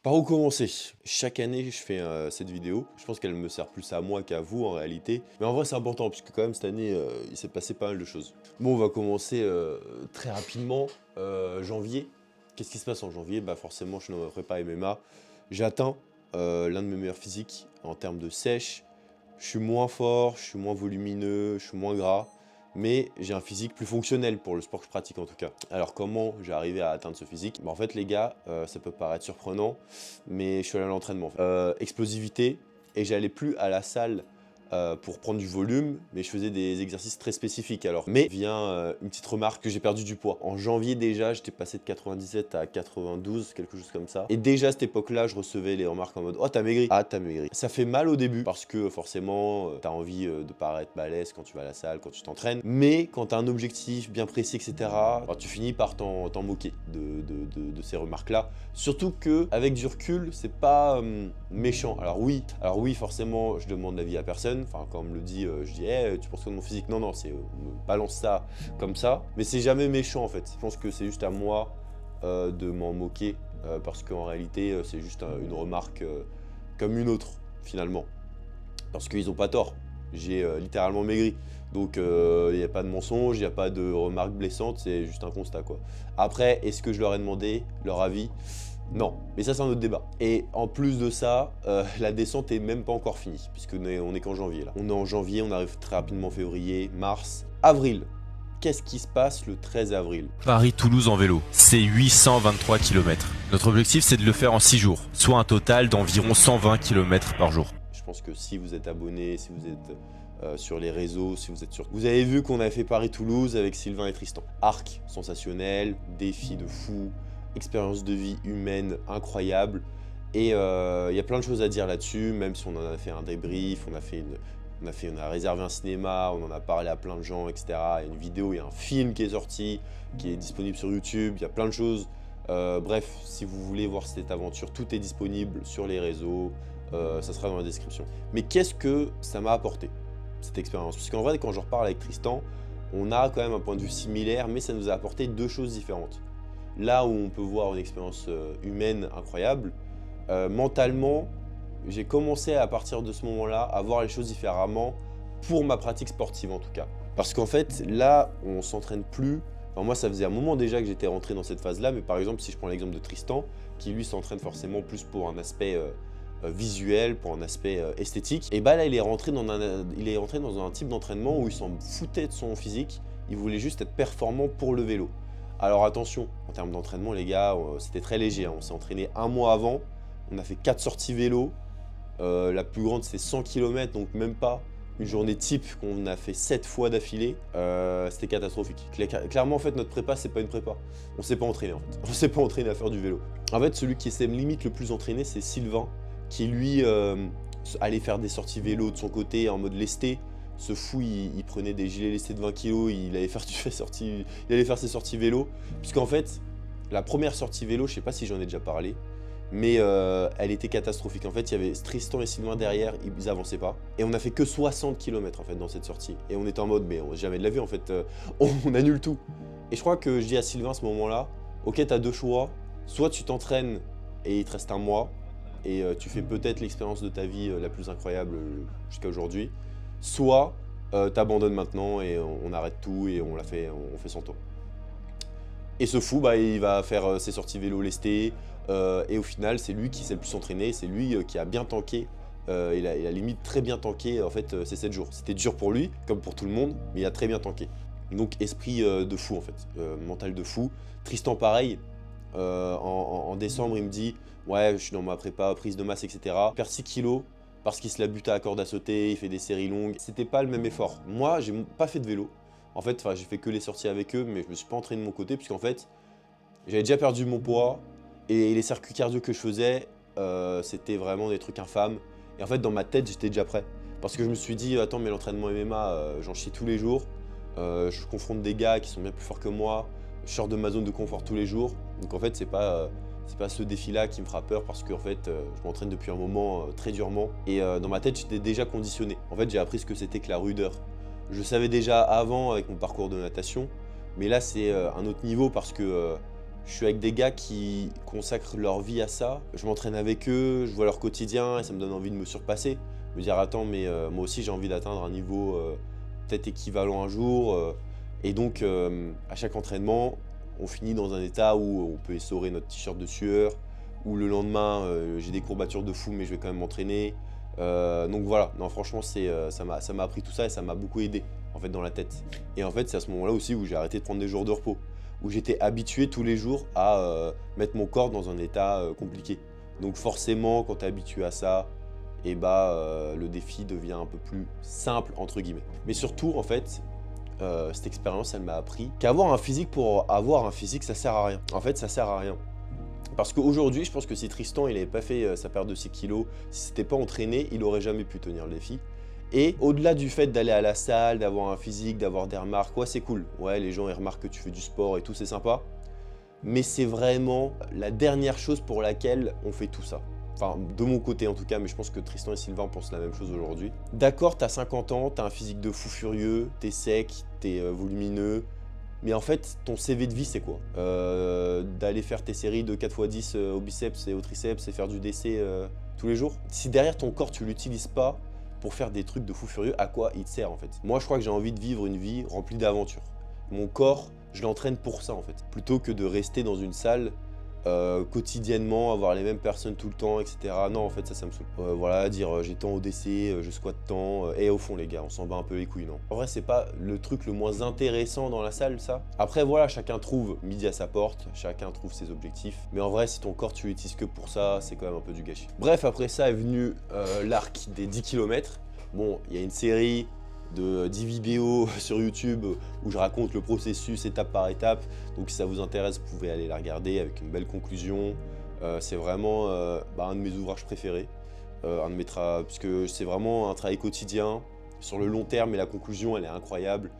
Par où commencer? Chaque année, je fais cette vidéo. Je pense qu'elle me sert plus à moi qu'à vous en réalité. Mais en vrai, c'est important puisque quand même cette année, il s'est passé pas mal de choses. Bon, on va commencer très rapidement. Janvier. Qu'est-ce qui se passe en janvier? Bah forcément, je suis dans ma prépa MMA. J'atteins l'un de mes meilleurs physiques en termes de sèche. Je suis moins fort, je suis moins volumineux, je suis moins gras. Mais j'ai un physique plus fonctionnel pour le sport que je pratique en tout cas. Alors comment j'ai arrivé à atteindre ce physique? Bah, en fait les gars, ça peut paraître surprenant, mais je suis allé à l'entraînement. Explosivité, et j'allais plus à la salle pour prendre du volume, mais je faisais des exercices très spécifiques alors. Mais vient une petite remarque que j'ai perdu du poids. En janvier déjà, j'étais passé de 97 à 92, quelque chose comme ça. Et déjà à cette époque-là, je recevais les remarques en mode «Oh t'as maigri, ah t'as maigri». Ça fait mal au début, parce que forcément, t'as envie de paraître balèze quand tu vas à la salle, quand tu t'entraînes. Mais quand t'as un objectif bien précis, etc., bah, tu finis par t'en moquer de ces remarques-là. Surtout que avec du recul, c'est pas méchant. Alors oui, forcément, je demande l'avis à personne. Enfin, quand on me le dit, je dis hey, tu penses quoi de mon physique? Non, c'est on me balance ça comme ça. Mais c'est jamais méchant en fait. Je pense que c'est juste à moi de m'en moquer parce qu'en réalité, c'est juste une remarque comme une autre finalement. Parce qu'ils ont pas tort. J'ai littéralement maigri. Donc il n'y a pas de mensonge, il n'y a pas de remarques blessantes, c'est juste un constat quoi. Après, est-ce que je leur ai demandé leur avis? Non, mais ça c'est un autre débat. Et en plus de ça, la descente est même pas encore finie, puisque on est qu'en janvier là. On est en janvier, on arrive très rapidement février, mars, avril. Qu'est-ce qui se passe le 13 avril? Paris-Toulouse en vélo, c'est 823 km. Notre objectif c'est de le faire en 6 jours, soit un total d'environ 120 km par jour. Je pense que si vous êtes abonné, si vous êtes sur les réseaux, si vous êtes sur... Vous avez vu qu'on avait fait Paris-Toulouse avec Sylvain et Tristan. Arc sensationnel, défi de fou, expérience de vie humaine incroyable. Et il y a plein de choses à dire là-dessus, même si on en a fait un débrief, on a réservé un cinéma, on en a parlé à plein de gens, etc. Il y a une vidéo, il y a un film qui est sorti, qui est disponible sur YouTube, il y a plein de choses. Bref, si vous voulez voir cette aventure, tout est disponible sur les réseaux, ça sera dans la description. Mais qu'est-ce que ça m'a apporté, cette expérience? Parce qu'en vrai, quand je reparle avec Tristan, on a quand même un point de vue similaire, mais ça nous a apporté deux choses différentes. Là où on peut voir une expérience humaine incroyable, mentalement, j'ai commencé à partir de ce moment-là à voir les choses différemment pour ma pratique sportive en tout cas. Parce qu'en fait, là, on s'entraîne plus. Enfin, moi, ça faisait un moment déjà que j'étais rentré dans cette phase-là, mais par exemple, si je prends l'exemple de Tristan, qui lui s'entraîne forcément plus pour un aspect visuel, pour un aspect esthétique, et bah là, il est rentré dans un type d'entraînement où il s'en foutait de son physique, il voulait juste être performant pour le vélo. Alors attention, en termes d'entraînement, les gars, c'était très léger, hein. On s'est entraîné un mois avant, on a fait 4 sorties vélo, la plus grande c'est 100 km, donc même pas une journée type qu'on a fait 7 fois d'affilée, c'était catastrophique. Clairement en fait notre prépa c'est pas une prépa, on s'est pas entraîné en fait, on s'est pas entraîné à faire du vélo. En fait celui qui s'est limite le plus entraîné c'est Sylvain, qui lui allait faire des sorties vélo de son côté en mode lesté. Ce fou, il prenait des gilets lestés de 20 kg, il allait faire ses sorties vélo. Puisqu'en fait, la première sortie vélo, je sais pas si j'en ai déjà parlé, mais elle était catastrophique. En fait, il y avait Tristan et Sylvain derrière, ils avançaient pas. Et on a fait que 60 km en fait dans cette sortie. Et on était en mode, mais on jamais de la vie en fait, on annule tout. Et je crois que je dis à Sylvain à ce moment-là, ok, t'as deux choix, soit tu t'entraînes et il te reste un mois, et tu fais peut-être l'expérience de ta vie la plus incroyable jusqu'à aujourd'hui, soit t'abandonnes maintenant et on arrête tout et on fait sans toi. Et ce fou, bah, il va faire ses sorties vélo lestées et au final, c'est lui qui s'est le plus entraîné, c'est lui qui a bien tanké. Il a limite très bien tanké en fait ces 7 jours. C'était dur pour lui, comme pour tout le monde, mais il a très bien tanké. Donc esprit de fou en fait, mental de fou. Tristan pareil, en décembre il me dit ouais je suis dans ma prépa, prise de masse etc. Perd 6 kilos parce qu'il se la bute à la corde à sauter, il fait des séries longues. C'était pas le même effort. Moi j'ai pas fait de vélo. En fait j'ai fait que les sorties avec eux, mais je me suis pas entraîné de mon côté puisqu'en fait j'avais déjà perdu mon poids et les circuits cardio que je faisais c'était vraiment des trucs infâmes. Et en fait dans ma tête j'étais déjà prêt. Parce que je me suis dit attends mais l'entraînement MMA j'en chie tous les jours. Je confronte des gars qui sont bien plus forts que moi. Je sors de ma zone de confort tous les jours. Donc en fait, c'est pas ce défi-là qui me fera peur parce que en fait, je m'entraîne depuis un moment très durement. Et dans ma tête, j'étais déjà conditionné. En fait, j'ai appris ce que c'était que la rudeur. Je savais déjà avant avec mon parcours de natation. Mais là, c'est un autre niveau parce que Je suis avec des gars qui consacrent leur vie à ça. Je m'entraîne avec eux, je vois leur quotidien et ça me donne envie de me surpasser. Me dire attends mais moi aussi j'ai envie d'atteindre un niveau peut-être équivalent un jour. Et donc à chaque entraînement, on finit dans un état où on peut essorer notre t-shirt de sueur, où le lendemain j'ai des courbatures de fou mais je vais quand même m'entraîner. Donc voilà, non franchement ça m'a appris tout ça et ça m'a beaucoup aidé en fait dans la tête. Et en fait c'est à ce moment-là aussi où j'ai arrêté de prendre des jours de repos, où j'étais habitué tous les jours à mettre mon corps dans un état compliqué. Donc forcément quand tu es habitué à ça, et le défi devient un peu plus simple entre guillemets. Mais surtout en fait, cette expérience elle m'a appris qu'avoir un physique pour avoir un physique ça sert à rien. En fait ça sert à rien. Parce qu'aujourd'hui, je pense que si Tristan il n'avait pas fait sa perte de 6 kilos, si c'était pas entraîné, il aurait jamais pu tenir le défi. Et au-delà du fait d'aller à la salle, d'avoir un physique, d'avoir des remarques, ouais c'est cool. Ouais les gens ils remarquent que tu fais du sport et tout, c'est sympa. Mais c'est vraiment la dernière chose pour laquelle on fait tout ça. Enfin, de mon côté en tout cas, mais je pense que Tristan et Sylvain pensent la même chose aujourd'hui. D'accord, t'as 50 ans, t'as un physique de fou furieux, t'es sec, t'es volumineux, mais en fait, ton CV de vie, c'est quoi? D'aller faire tes séries de 4x10 au biceps et au triceps et faire du DC tous les jours? Si derrière ton corps, tu l'utilises pas pour faire des trucs de fou furieux, à quoi il te sert en fait? Moi, je crois que j'ai envie de vivre une vie remplie d'aventures. Mon corps, je l'entraîne pour ça en fait. Plutôt que de rester dans une salle quotidiennement, avoir les mêmes personnes tout le temps, etc. Non, en fait, ça me saoule. Voilà, dire j'ai tant au DC, je squatte tant. Et au fond, les gars, on s'en bat un peu les couilles, non? En vrai, c'est pas le truc le moins intéressant dans la salle, ça. Après, voilà, chacun trouve midi à sa porte, chacun trouve ses objectifs. Mais en vrai, si ton corps, tu l'utilises que pour ça, c'est quand même un peu du gâchis. Bref, après ça est venu l'arc des 10 km. Bon, il y a une série de 10 vidéos sur YouTube où je raconte le processus étape par étape. Donc si ça vous intéresse, vous pouvez aller la regarder avec une belle conclusion. C'est vraiment un de mes ouvrages préférés, puisque c'est vraiment un travail quotidien sur le long terme et la conclusion elle est incroyable.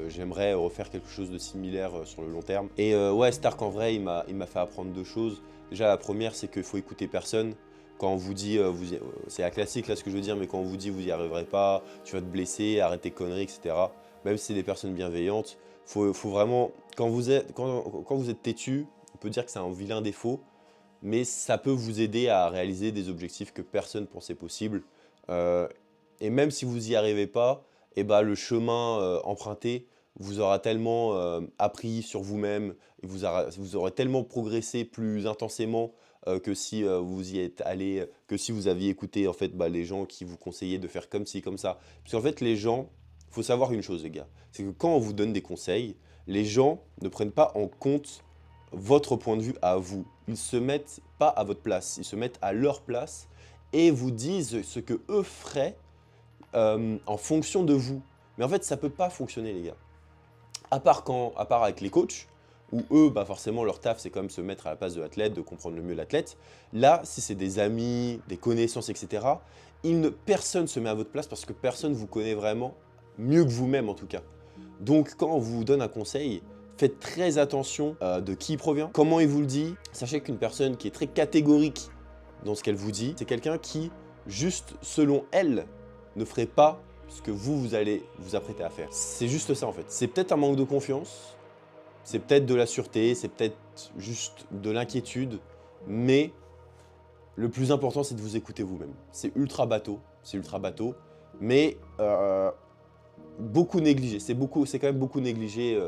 J'aimerais refaire quelque chose de similaire sur le long terme. Et ouais, Stark en vrai, il m'a fait apprendre deux choses. Déjà la première, c'est qu'il faut écouter personne. Quand on vous dit, c'est la classique là ce que je veux dire, mais quand on vous dit vous n'y arriverez pas, tu vas te blesser, arrête tes conneries, etc. Même si c'est des personnes bienveillantes, faut vraiment, quand vous êtes têtu, on peut dire que c'est un vilain défaut, mais ça peut vous aider à réaliser des objectifs que personne pensait possibles. Et même si vous n'y arrivez pas, le chemin emprunté vous aura tellement appris sur vous-même, et vous aurez tellement progressé plus intensément que si vous y êtes allé, que si vous aviez écouté en fait les gens qui vous conseillaient de faire comme ci, comme ça. Parce qu'en fait les gens, il faut savoir une chose les gars, c'est que quand on vous donne des conseils, les gens ne prennent pas en compte votre point de vue à vous. Ils se mettent pas à votre place, ils se mettent à leur place et vous disent ce que eux feraient en fonction de vous. Mais en fait ça peut pas fonctionner les gars. À part avec les coachs, où eux, forcément, leur taf, c'est quand même se mettre à la place de l'athlète, de comprendre le mieux l'athlète. Là, si c'est des amis, des connaissances, etc., personne ne se met à votre place parce que personne ne vous connaît vraiment, mieux que vous-même en tout cas. Donc, quand on vous donne un conseil, faites très attention de qui il provient, comment il vous le dit. Sachez qu'une personne qui est très catégorique dans ce qu'elle vous dit, c'est quelqu'un qui, juste selon elle, ne ferait pas ce que vous allez vous apprêter à faire. C'est juste ça en fait. C'est peut-être un manque de confiance, c'est peut-être de la sûreté, c'est peut-être juste de l'inquiétude, mais le plus important c'est de vous écouter vous-même. C'est ultra bateau, mais beaucoup négligé. C'est quand même beaucoup négligé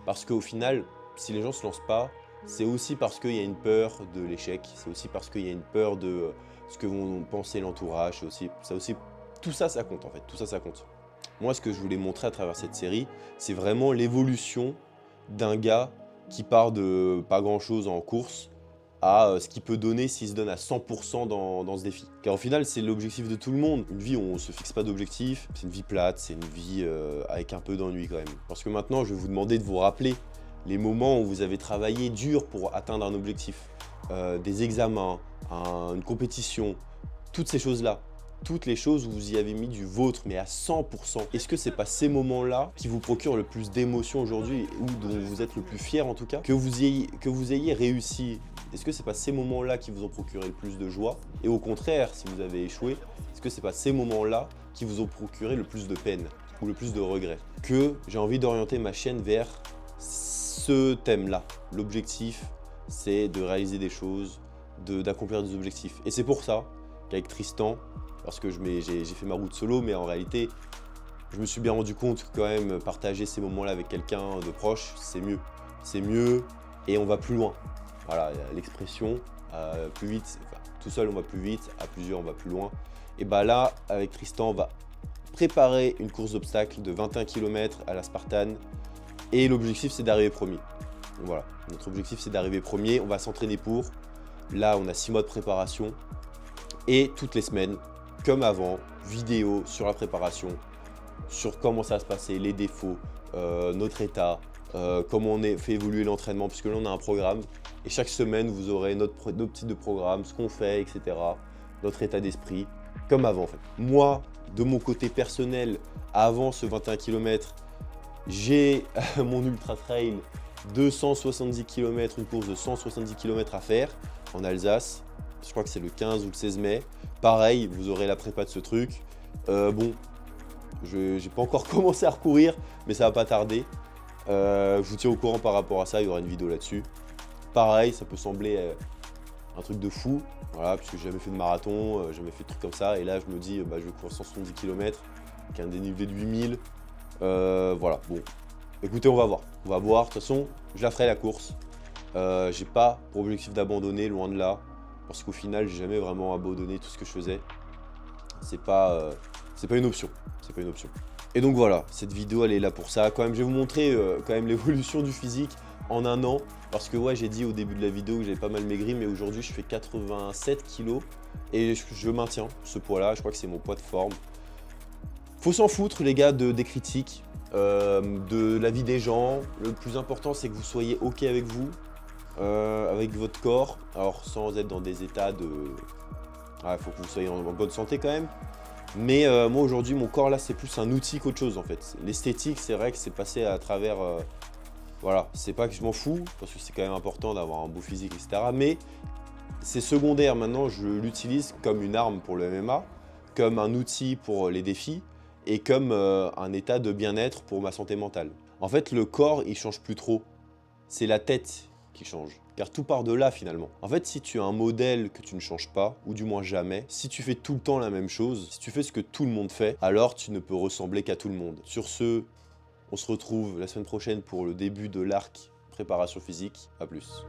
parce qu'au final, si les gens se lancent pas, c'est aussi parce qu'il y a une peur de l'échec, c'est aussi parce qu'il y a une peur de ce que vont penser l'entourage, tout ça, ça compte en fait, tout ça, ça compte. Moi, ce que je voulais montrer à travers cette série, c'est vraiment l'évolution d'un gars qui part de pas grand-chose en course à ce qu'il peut donner s'il se donne à 100% dans ce défi. Car au final, c'est l'objectif de tout le monde. Une vie où on ne se fixe pas d'objectif, c'est une vie plate, c'est une vie avec un peu d'ennui quand même. Parce que maintenant, je vais vous demander de vous rappeler les moments où vous avez travaillé dur pour atteindre un objectif, des examens, une compétition, toutes ces choses-là. Toutes les choses où vous y avez mis du vôtre, mais à 100%. Est-ce que c'est pas ces moments-là qui vous procurent le plus d'émotions aujourd'hui, ou dont vous êtes le plus fier en tout cas, que vous ayez réussi? Est-ce que c'est pas ces moments-là qui vous ont procuré le plus de joie? Et au contraire, si vous avez échoué, est-ce que c'est pas ces moments-là qui vous ont procuré le plus de peine ou le plus de regrets? Que j'ai envie d'orienter ma chaîne vers ce thème-là. L'objectif, c'est de réaliser des choses, d'accomplir des objectifs. Et c'est pour ça qu'avec Tristan, parce que j'ai fait ma route solo, mais en réalité, je me suis bien rendu compte que quand même partager ces moments-là avec quelqu'un de proche, c'est mieux. C'est mieux et on va plus loin. Voilà, l'expression, plus vite, enfin, tout seul on va plus vite, à plusieurs on va plus loin. Et bah là, avec Tristan, on va préparer une course d'obstacles de 21 km à la Spartan. Et l'objectif, c'est d'arriver premier. Donc voilà, notre objectif, c'est d'arriver premier. On va s'entraîner pour. Là, on a 6 mois de préparation. Et toutes les semaines, comme avant, vidéo sur la préparation, sur comment ça va se passer, les défauts, notre état, comment on fait évoluer l'entraînement, puisque là, on a un programme. Et chaque semaine, vous aurez nos petits de programme, ce qu'on fait, etc. Notre état d'esprit, comme avant en fait. Moi, de mon côté personnel, avant ce 21 km, j'ai mon ultra trail 270 km, une course de 170 km à faire en Alsace. Je crois que c'est le 15 ou le 16 mai. Pareil, vous aurez la prépa de ce truc. Bon, je n'ai pas encore commencé à recourir, mais ça va pas tarder. Je vous tiens au courant par rapport à ça, il y aura une vidéo là-dessus. Pareil, ça peut sembler un truc de fou, voilà, puisque j'ai jamais fait de marathon, jamais fait de trucs comme ça. Et là, je me dis, je vais courir 170 km, avec un dénivelé de 8000. Voilà, bon, écoutez, on va voir. On va voir, de toute façon, je la ferai la course. J'ai pas pour objectif d'abandonner, loin de là. Parce qu'au final, j'ai jamais vraiment abandonné tout ce que je faisais. C'est pas une option. C'est pas une option. Et donc voilà, cette vidéo, elle est là pour ça. Quand même, je vais vous montrer quand même l'évolution du physique en un an. Parce que ouais, j'ai dit au début de la vidéo que j'avais pas mal maigri, mais aujourd'hui, je fais 87 kg. Et je maintiens ce poids-là. Je crois que c'est mon poids de forme. Faut s'en foutre, les gars, des critiques, de la vie des gens. Le plus important, c'est que vous soyez OK avec vous, avec votre corps. Alors, sans être dans des états de... Il faut que vous soyez en bonne santé quand même. Mais moi, aujourd'hui, mon corps, là, c'est plus un outil qu'autre chose, en fait. L'esthétique, c'est vrai que c'est passé à travers... voilà, c'est pas que je m'en fous, parce que c'est quand même important d'avoir un beau physique, etc. Mais c'est secondaire. Maintenant, je l'utilise comme une arme pour le MMA, comme un outil pour les défis, et comme un état de bien-être pour ma santé mentale. En fait, le corps, il change plus trop. C'est la tête qui change. Car tout part de là, finalement. En fait, si tu as un modèle que tu ne changes pas, ou du moins jamais, si tu fais tout le temps la même chose, si tu fais ce que tout le monde fait, alors tu ne peux ressembler qu'à tout le monde. Sur ce, on se retrouve la semaine prochaine pour le début de l'arc préparation physique. À plus.